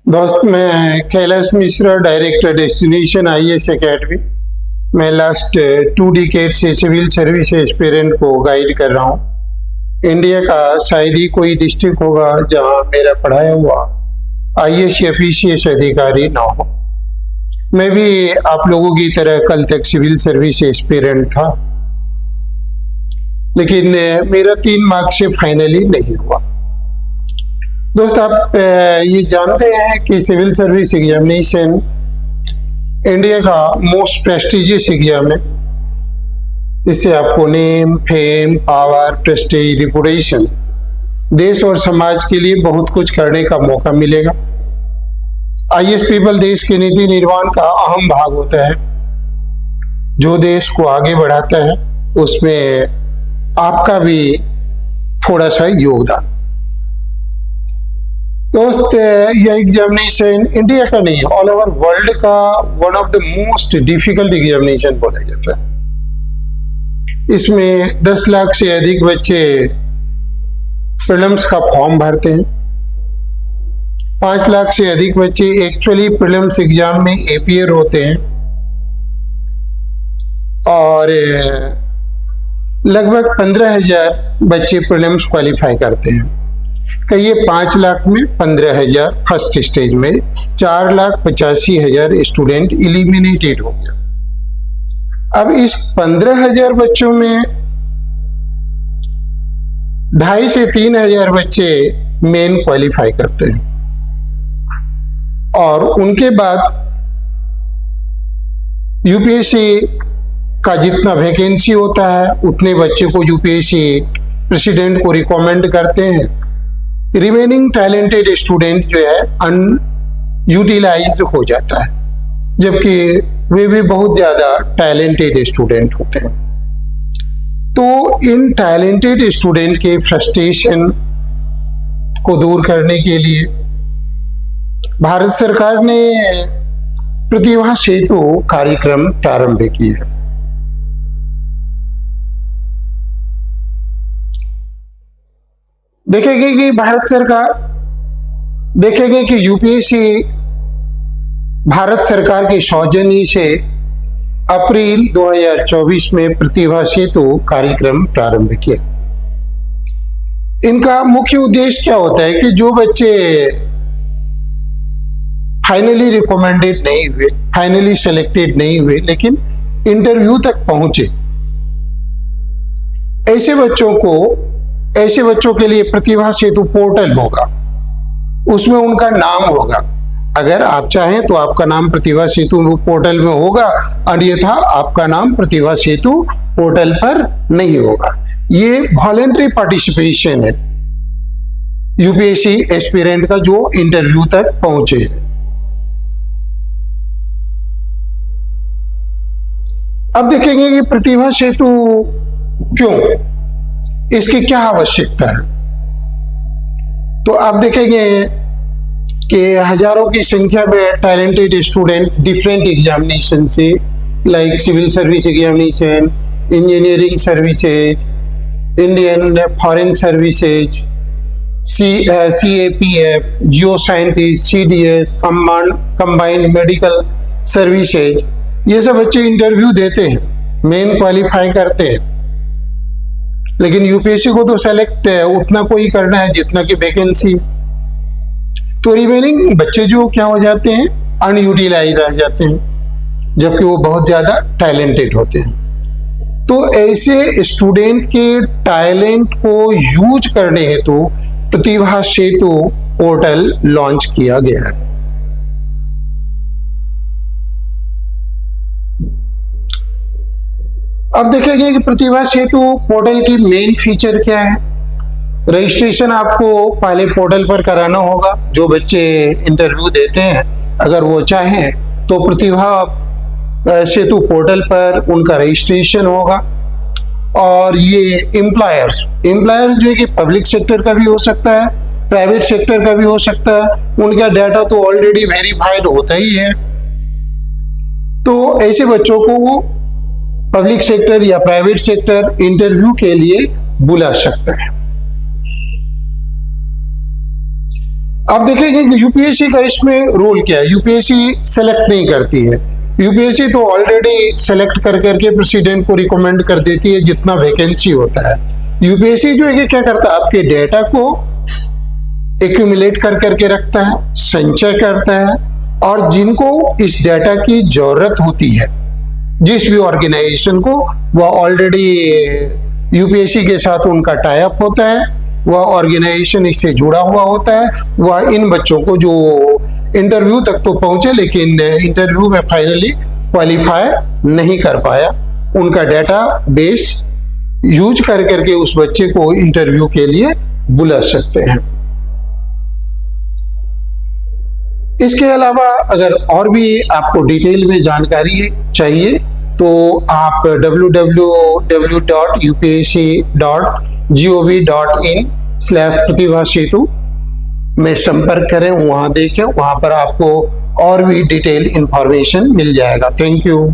दोस्त, मैं Kailash Mishra, director destination IAS academy. मैं लास्ट 2 डिकेड से सिविल सर्विस एस्पिरेंट को गाइड कर रहा हूँ। इंडिया का शायद ही कोई डिस्ट्रिक्ट होगा जहाँ मेरा पढ़ाया हुआ आईएएस या पीसीएस अधिकारी ना हो। मैं भी आप लोगों की तरह कल तक सिविल सर्विस एस्पिरेंट था, लेकिन मेरा 3 मार्क्स से फाइनली नहीं हुआ। दोस्त, आप ये जानते हैं कि सिविल सर्विस एग्जामिनेशन इंडिया का मोस्ट प्रेस्टिजियस एग्जाम है। इससे आपको name, fame, power, Prestige, reputation, देश और समाज के लिए बहुत कुछ करने का मौका मिलेगा। आईएएस पीपल देश के नीति निर्माण का अहम भाग होता है। जो देश को आगे बढ़ाता है उसमें आपका भी थोड़ा सा योगदान। दोस्त, यह एग्जामिनेशन इंडिया का नहीं है, ऑल ओवर वर्ल्ड का one of the most difficult examination बोला जाता है। इसमें 10 लाख से अधिक बच्चे प्रीलिम्स का फॉर्म भरते हैं। 5 लाख से अधिक बच्चे एक्चुअली प्रीलिम्स एग्जाम में अपीयर होते हैं और लगभग 15,000 बच्चे प्रीलिम्स क्वालिफाई करते हैं। कहिए 5 लाख में 15,000 फर्स्ट स्टेज में, 4,85,000 स्टूडेंट एलिमिनेटेड हो गया। अब इस 15,000 बच्चों में 2,500 से 3,000 बच्चे मेन क्वालिफाई करते हैं और उनके बाद यूपीएससी का जितना वैकेंसी होता है उतने बच्चे को यूपीएससी प्रेसिडेंट को रिकमेंड करते हैं। रिमेनिंग टैलेंटेड स्टूडेंट जो है अनयूटिलाइज्ड हो जाता है, जबकि वे भी बहुत ज्यादा टैलेंटेड स्टूडेंट होते हैं। तो इन टैलेंटेड स्टूडेंट के फ्रस्ट्रेशन को दूर करने के लिए भारत सरकार ने प्रतिभा सेतु कार्यक्रम प्रारंभ किया है। देखेंगे कि भारत सरकार देखेंगे कि यूपीएससी भारत सरकार के सौजन्य से अप्रैल 2024 में प्रतिभा सेतु कार्यक्रम प्रारंभ किया। इनका मुख्य उद्देश्य क्या होता है कि जो बच्चे फाइनली रिकमेंडेड नहीं हुए, फाइनली सेलेक्टेड नहीं हुए, लेकिन इंटरव्यू तक पहुंचे, ऐसे बच्चों के लिए प्रतिभा सेतु पोर्टल होगा। उसमें उनका नाम होगा। अगर आप चाहें तो आपका नाम प्रतिभा सेतु पोर्टल में होगा, अन्यथा आपका नाम प्रतिभा सेतु पोर्टल पर नहीं होगा। ये वॉलेंटरी पार्टिसिपेशन है यूपीएससी एस्पिरेंट का जो इंटरव्यू तक पहुंचे। अब देखेंगे कि प्रतिभा सेतु क्यों, इसकी क्या आवश्यकता है। तो आप देखेंगे कि हजारों की संख्या में टैलेंटेड स्टूडेंट डिफरेंट एग्जामिनेशन से, like civil service examination, engineering services, Indian foreign services, CAPF, geo scientist, CDS, combined medical services, ये सब बच्चे इंटरव्यू देते हैं, मेन क्वालिफाई करते हैं। लेकिन यूपीएससी को तो सेलेक्ट उतना कोई करना है जितना की वैकेंसी। तो रिमेनिंग बच्चे जो क्या हो जाते हैं, अनयूटिलाइज रह जाते हैं, जबकि वो बहुत ज्यादा टैलेंटेड होते हैं। तो ऐसे स्टूडेंट के टैलेंट को यूज करने हेतु प्रतिभा सेतु पोर्टल लॉन्च किया गया है। अब देखेंगे कि प्रतिभा सेतु पोर्टल की मेन फीचर क्या है। रजिस्ट्रेशन आपको पहले पोर्टल पर कराना होगा। जो बच्चे इंटरव्यू देते हैं, अगर वो चाहें तो प्रतिभा सेतु पोर्टल पर उनका रजिस्ट्रेशन होगा। और ये एम्प्लॉयर्स जो है कि पब्लिक सेक्टर का भी हो सकता है, प्राइवेट सेक्टर का भी हो सकता है, उनका डाटा तो ऑलरेडी वेरीफाइड होता ही है। तो ऐसे बच्चों को वो पब्लिक सेक्टर या प्राइवेट सेक्टर इंटरव्यू के लिए बुला सकता है। आप देखेंगे कि यूपीएससी का इसमें रोल क्या है। यूपीएससी सेलेक्ट नहीं करती है, यूपीएससी तो ऑलरेडी सेलेक्ट कर करके प्रेसिडेंट को रिकमेंड कर देती है जितना वैकेंसी होता है। यूपीएससी जो है कि क्या करता है, आपके डेटा को एक्यूमुलेट कर करके रखता है, संचय करता है, और जिनको इस डेटा की जरूरत होती है, जिस भी ऑर्गेनाइजेशन को, वह ऑलरेडी यूपीएससी के साथ उनका टाई अप होता है, वह ऑर्गेनाइजेशन इससे जुड़ा हुआ होता है, वह इन बच्चों को जो इंटरव्यू तक तो पहुंचे लेकिन इंटरव्यू में फाइनली क्वालिफाई नहीं कर पाया, उनका डेटा बेस यूज कर करके उस बच्चे को इंटरव्यू के लिए बुला सकते हैं। इसके अलावा अगर और भी आपको डिटेल में जानकारी चाहिए तो आप www.upsc.gov.in/प्रतिभा सेतु में संपर्क करें, वहां देखें, वहां पर आपको और भी डिटेल इंफॉर्मेशन मिल जाएगा। Thank you.